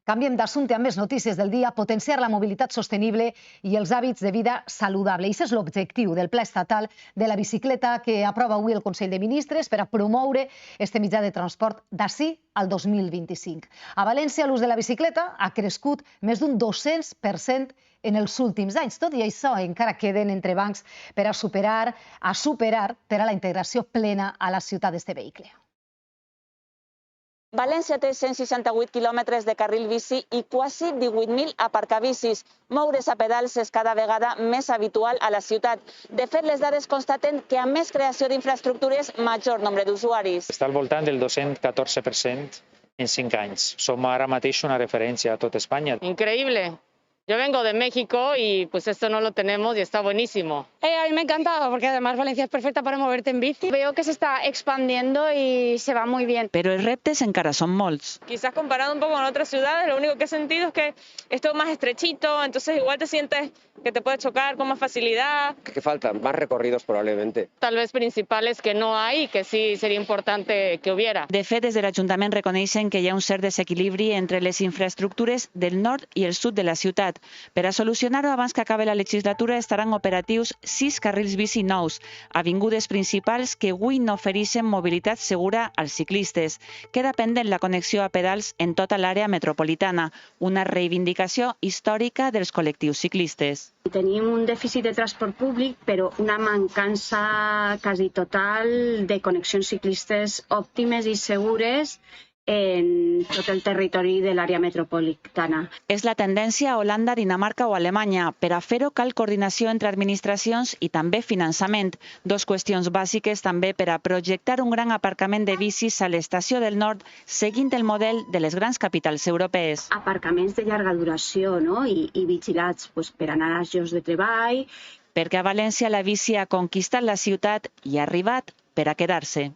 Canviem d'assumpte amb més notícies del dia, potenciar la mobilitat sostenible i els hàbits de vida saludable. I aquest és l'objectiu del Pla Estatal de la Bicicleta que aprova avui el Consell de Ministres per a promoure este mitjà de transport d'ací al 2025. A València l'ús de la bicicleta ha crescut més d'un 200% en els últims anys. Tot i això, encara queden entrebancs per a superar per a la integració plena a la ciutat d'este vehicle. València té 168 quilòmetres de carril bici i quasi 18.000 aparcabicis. Moure's a pedals és cada vegada més habitual a la ciutat. De fet, les dades constaten que amb més creació d'infraestructures, major nombre d'usuaris. Està al voltant del 214% en 5 anys. Som ara mateix una referència a tot Espanya. Increíble. Yo vengo de México y pues esto no lo tenemos y está buenísimo. A mí me encanta porque además Valencia es perfecta para moverte en bici. Veo que se está expandiendo y se va muy bien. Però els reptes encara són molts. Quizás comparado un poco con otras ciudades, lo único que he sentido es que es todo más estrechito, entonces igual te sientes que te puedes chocar con más facilidad. ¿Qué faltan? Más recorridos probablemente. Tal vez principales que no hay, que sí sería importante que hubiera. De fet, des de l'Ajuntament reconeixen que hi ha un cert desequilibri entre les infraestructures del nord i el sud de la ciutat. Per a solucionar-ho, abans que acabi la legislatura, estaran operatius 6 carrils bici nous, avingudes principals que avui no ofereixen mobilitat segura als ciclistes. Queda pendent la connexió a pedals en tota l'àrea metropolitana, una reivindicació històrica dels col·lectius ciclistes. Tenim un dèficit de transport públic, però una mancança quasi total de connexions ciclistes òptimes i segures en tot el territori de l'àrea metropolitana. És la tendència a Holanda, Dinamarca o Alemanya. Per a fer-ho cal coordinació entre administracions i també finançament. Dos qüestions bàsiques també per a projectar un gran aparcament de bicis a l'estació del nord seguint el model de les grans capitals europees. Aparcaments de llarga duració, no? I vigilats per anar als llocs de treball. Perquè a València la bici ha conquistat la ciutat i ha arribat per a quedar-se.